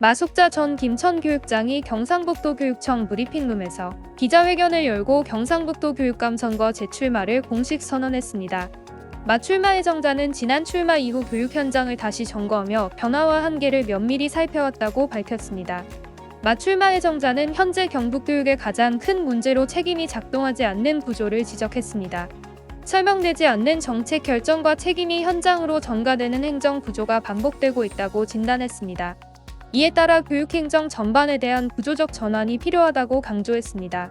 마숙자 전 김천교육장이 경상북도 교육청 브리핑룸에서 기자회견을 열고 경상북도 교육감 선거 재출마를 공식 선언했습니다. 맞출마 예정자는 지난 출마 이후 교육 현장을 다시 점거하며 변화와 한계를 면밀히 살펴왔다고 밝혔습니다. 맞출마 예정자는 현재 경북교육의 가장 큰 문제로 책임이 작동하지 않는 구조를 지적했습니다. 설명되지 않는 정책 결정과 책임이 현장으로 전가되는 행정 구조가 반복되고 있다고 진단했습니다. 이에 따라 교육행정 전반에 대한 구조적 전환이 필요하다고 강조했습니다.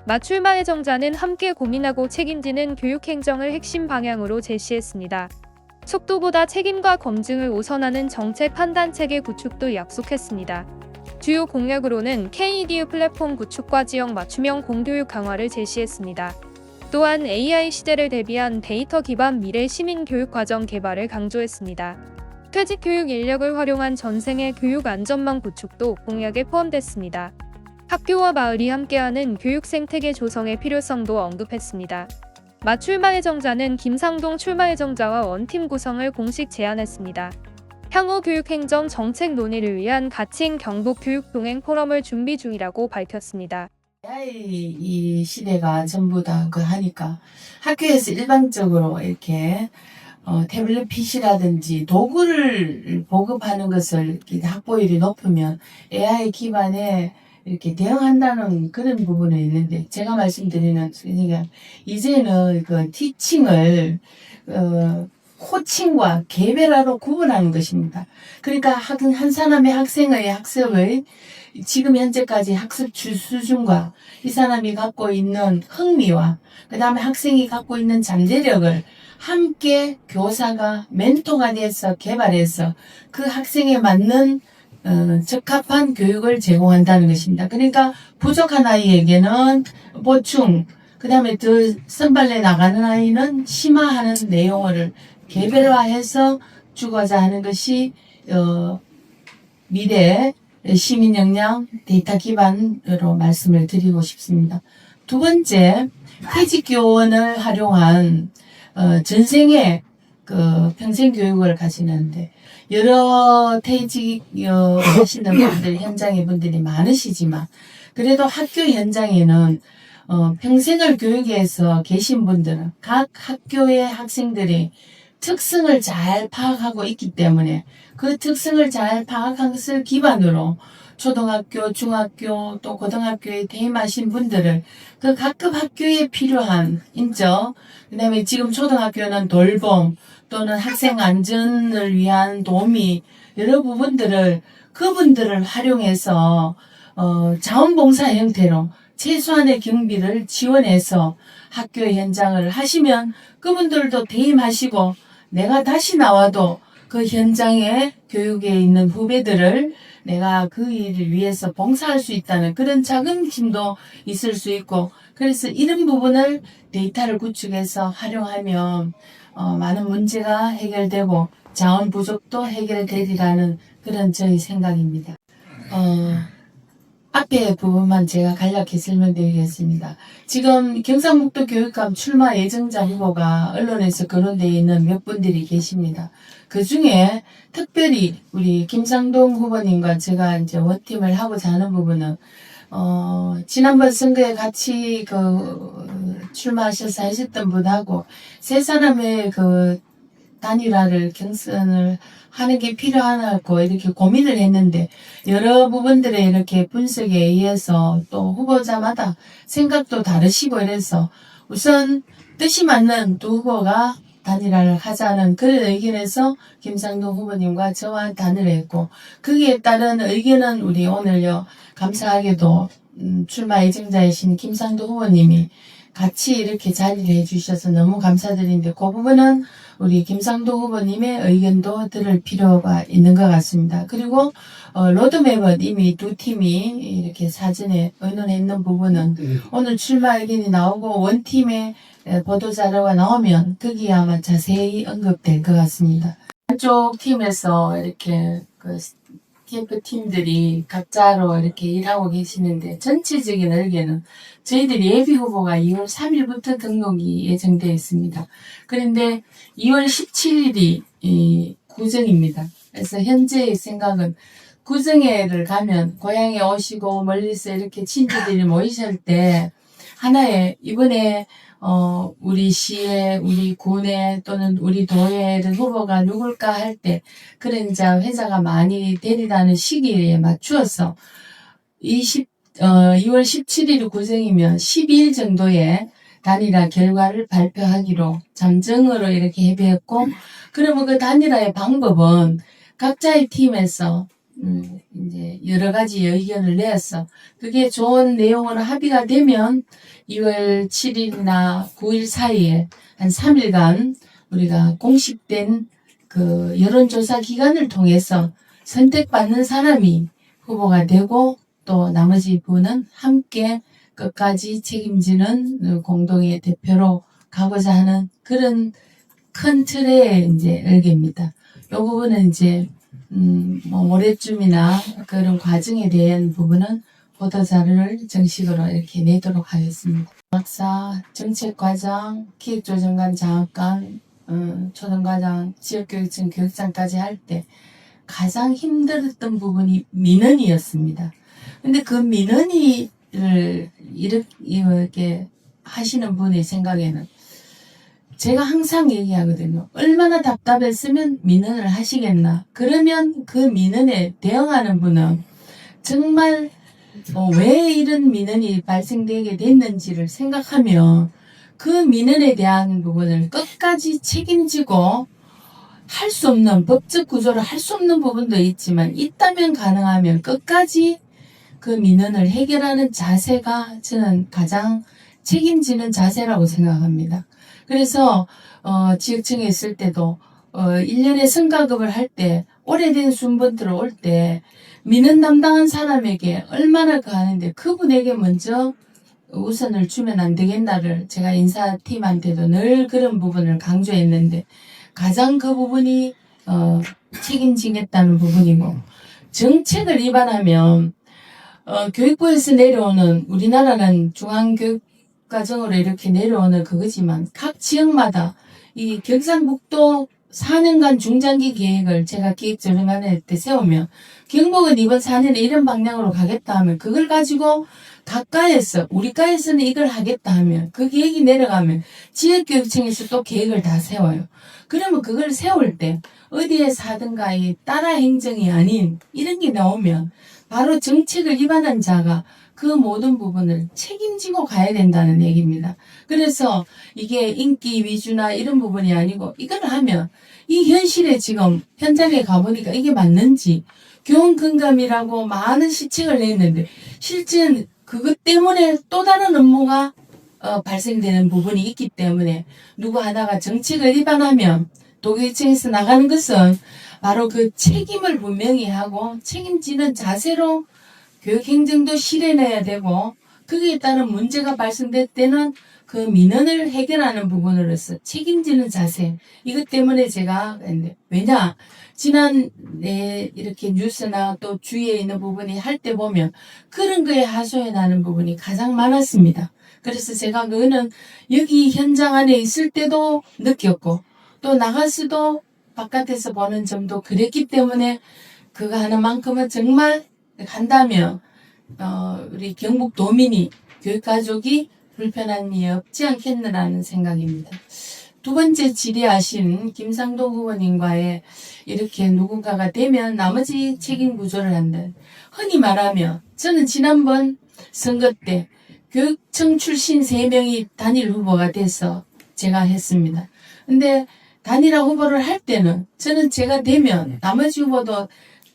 맞출마 예정자는 함께 고민하고 책임지는 교육행정을 핵심 방향으로 제시했습니다. 속도보다 책임과 검증을 우선하는 정책 판단체계 구축도 약속했습니다. 주요 공약으로는 K-EDU 플랫폼 구축과 지역 맞춤형 공교육 강화를 제시했습니다. 또한 AI 시대를 대비한 데이터 기반 미래 시민 교육 과정 개발을 강조했습니다. 퇴직 교육 인력을 활용한 전생의 교육 안전망 구축도 공약에 포함됐습니다. 학교와 마을이 함께하는 교육 생태계 조성의 필요성도 언급했습니다. 맞출마 예정자는 김상동 출마 예정자와 원팀 구성을 공식 제안했습니다. 향후 교육행정 정책 논의를 위한 가칭 경북 교육동행 포럼을 준비 중이라고 밝혔습니다. AI 이 시대가 전부 다 하니까 학교에서 일방적으로 이렇게 태블릿 PC라든지 도구를 보급하는 것을 이렇게 확보율이 높으면 AI 기반에 이렇게 대응한다는 그런 부분은 있는데, 제가 말씀드리는 그러니까 이제는 티칭을 코칭과 개별화로 구분하는 것입니다. 그러니까 한 사람의 학생의 학습을 지금 현재까지 학습 수준과 이 사람이 갖고 있는 흥미와 그 다음에 학생이 갖고 있는 잠재력을 함께 교사가 멘토가 돼서 개발해서 그 학생에 맞는 적합한 교육을 제공한다는 것입니다. 그러니까 부족한 아이에게는 보충, 그 다음에 더 선발해 나가는 아이는 심화하는 내용을 개별화해서 주고자 하는 것이 미래 시민 역량 데이터 기반으로 말씀을 드리고 싶습니다. 두 번째, 퇴직 교원을 활용한 전생에 평생 교육을 가시는데, 여러 퇴직 하시는 분들, 현장의 분들이 많으시지만, 그래도 학교 현장에는 평생을 교육에서 계신 분들은 각 학교의 학생들이 특성을 잘 파악하고 있기 때문에 그 특성을 잘 파악한 것을 기반으로 초등학교, 중학교, 또 고등학교에 퇴임하신 분들을 그 각급 학교에 필요한 인적, 그 다음에 지금 초등학교는 돌봄 또는 학생 안전을 위한 도우미, 여러 부분들을 그분들을 활용해서 자원봉사 형태로 최소한의 경비를 지원해서 학교 현장을 하시면 그분들도 퇴임하시고 내가 다시 나와도 그 현장에 교육에 있는 후배들을 내가 그 일을 위해서 봉사할 수 있다는 그런 자긍심도 있을 수 있고, 그래서 이런 부분을 데이터를 구축해서 활용하면 많은 문제가 해결되고 자원 부족도 해결되리라는 그런 저희 생각입니다. 앞에 부분만 제가 간략히 설명드리겠습니다. 지금 경상북도 교육감 출마 예정자 후보가 언론에서 거론되어 있는 몇 분들이 계십니다. 그 중에 특별히 우리 김상동 후보님과 제가 이제 원팀을 하고자 하는 부분은, 지난번 선거에 같이 출마하셔서 하셨던 분하고 세 사람의 단일화를 경선을 하는 게 필요하다고 이렇게 고민을 했는데, 여러 부분들의 이렇게 분석에 의해서 또 후보자마다 생각도 다르시고 이래서 우선 뜻이 맞는 두 후보가 단일화를 하자는 그런 의견에서 김상동 후보님과 저와 단일화 했고, 거기에 따른 의견은 우리 오늘요 감사하게도 출마 예정자이신 김상동 후보님이 같이 이렇게 자리를 해주셔서 너무 감사드리는데, 그 부분은 우리 김상동 후보님의 의견도 들을 필요가 있는 것 같습니다. 그리고 로드맵은 이미 두 팀이 이렇게 사전에 의논했는 부분은 오늘 출마 의견이 나오고 원팀의 보도자료가 나오면 거기에 아마 자세히 언급될 것 같습니다. 한쪽 팀에서 이렇게 TF 팀들이 각자로 이렇게 일하고 계시는데, 전체적인 의견은 저희들 예비 후보가 2월 3일부터 등록이 예정되어 있습니다. 그런데 2월 17일이 구정입니다. 그래서 현재의 생각은 구정회를 가면 고향에 오시고 멀리서 이렇게 친지들이 모이실 때 하나의 이번에 우리 시에 우리 군에 또는 우리 도에 후보가 누굴까 할 때 그런 이제 회자가 많이 되리라는 시기에 맞추어서 2월 17일 구정이면 12일 정도에 단일화 결과를 발표하기로 잠정으로 이렇게 협의했고, 그러면 그 단일화의 방법은 각자의 팀에서 이제 여러 가지 의견을 내었어. 그게 좋은 내용으로 합의가 되면 2월 7일이나 9일 사이에 한 3일간 우리가 공식된 그 여론조사 기간을 통해서 선택받는 사람이 후보가 되고 또 나머지 분은 함께 끝까지 책임지는 공동의 대표로 가고자 하는 그런 큰 틀의 이제 설계입니다. 이 부분은 이제 뭐 모레쯤이나 그런 과정에 대한 부분은 보도자료를 정식으로 이렇게 내도록 하겠습니다. 박사, 정책과장, 기획조정관 장학관, 초등과장, 지역교육청 교육장까지 할 때 가장 힘들었던 부분이 민원이었습니다. 근데 그 민원이를 이렇게 하시는 분의 생각에는 제가 항상 얘기하거든요. 얼마나 답답했으면 민원을 하시겠나. 그러면 그 민원에 대응하는 분은 정말 왜 이런 민원이 발생되게 됐는지를 생각하며 그 민원에 대한 부분을 끝까지 책임지고 할 수 없는 법적 구조로 할 수 없는 부분도 있지만 있다면 가능하면 끝까지 그 민원을 해결하는 자세가 저는 가장 책임지는 자세라고 생각합니다. 그래서 지역청에 있을 때도 1년에 성과급을 할 때 오래된 순번 들어올 때 민원 담당한 사람에게 얼마나 가는데 그분에게 먼저 우선을 주면 안 되겠나를 제가 인사팀한테도 늘 그런 부분을 강조했는데 가장 그 부분이 책임지겠다는 부분이고, 정책을 위반하면 교육부에서 내려오는, 우리나라는 중앙교육과정으로 이렇게 내려오는 그거지만 각 지역마다 이 경상북도 4년간 중장기 계획을 제가 기획조정관회 때 세우면 경북은 이번 4년에 이런 방향으로 가겠다 하면 그걸 가지고 각가에서 우리과에서는 이걸 하겠다 하면 그 계획이 내려가면 지역교육청에서 또 계획을 다 세워요. 그러면 그걸 세울 때 어디에서 하든가 이 따라 행정이 아닌 이런 게 나오면 바로 정책을 위반한 자가 그 모든 부분을 책임지고 가야 된다는 얘기입니다. 그래서 이게 인기 위주나 이런 부분이 아니고 이걸 하면 이 현실에 지금 현장에 가보니까 이게 맞는지 교원근감이라고 많은 시책을 냈는데 실제는 그것 때문에 또 다른 업무가 발생되는 부분이 있기 때문에 누구 하나가 정책을 위반하면 도교육청에서 나가는 것은 바로 그 책임을 분명히 하고 책임지는 자세로 교육행정도 실현해야 되고 거기에 따른 문제가 발생될 때는 그 민원을 해결하는 부분으로서 책임지는 자세, 이것 때문에 제가 왜냐 지난해 이렇게 뉴스나 또 주위에 있는 부분이 할 때 보면 그런 거에 하소연 하는 부분이 가장 많았습니다. 그래서 제가 그거는 여기 현장 안에 있을 때도 느꼈고 또 나가서도 바깥에서 보는 점도 그랬기 때문에 그거 하나만큼은 정말 간다면 우리 경북도민이 교육가족이 불편한 일 없지 않겠느라는 생각입니다. 두 번째 질의하신 김상동 후보님과의 이렇게 누군가가 되면 나머지 책임 구조를 한다. 흔히 말하면 저는 지난번 선거 때 교육청 출신 3명이 단일 후보가 돼서 제가 했습니다. 근데 단일화 후보를 할 때는 저는 제가 되면 나머지 후보도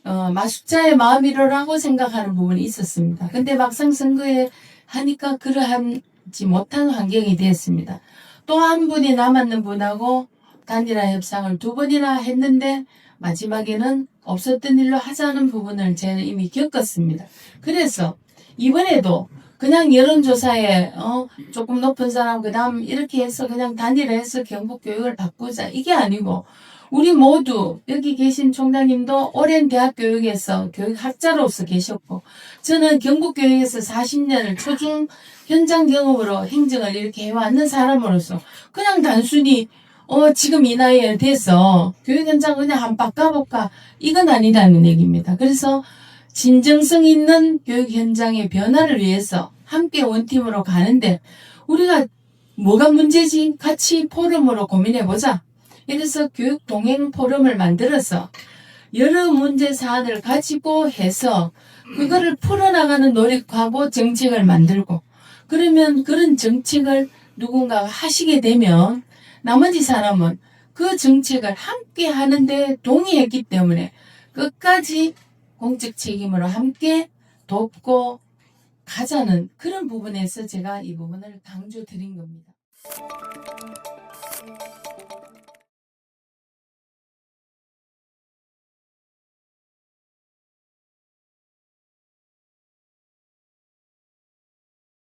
마숙자의 마음이로라고 생각하는 부분이 있었습니다. 근데 막상 선거에 하니까 그러하지 못한 환경이 되었습니다. 또 한 분이 남았는 분하고 단일화 협상을 2번이나 했는데 마지막에는 없었던 일로 하자는 부분을 제가 이미 겪었습니다. 그래서 이번에도 그냥 여론조사에 조금 높은 사람 그다음 이렇게 해서 그냥 단일화해서 경북교육을 바꾸자 이게 아니고 우리 모두 여기 계신 총장님도 오랜 대학교육에서 교육학자로서 계셨고 저는 경북교육에서 40년을 초중 현장 경험으로 행정을 이렇게 해왔는 사람으로서 그냥 단순히 지금 이 나이에 돼서 교육 현장 그냥 한번 바꿔볼까 이건 아니라는 얘기입니다. 그래서 진정성 있는 교육 현장의 변화를 위해서 함께 원팀으로 가는데 우리가 뭐가 문제지? 같이 포럼으로 고민해보자. 이래서 교육 동행 포럼을 만들어서 여러 문제 사안을 가지고 해서 그거를 풀어나가는 노력하고 정책을 만들고 그러면 그런 정책을 누군가가 하시게 되면 나머지 사람은 그 정책을 함께 하는데 동의했기 때문에 끝까지 공적 책임으로 함께 돕고 가자는 그런 부분에서 제가 이 부분을 강조드린 겁니다.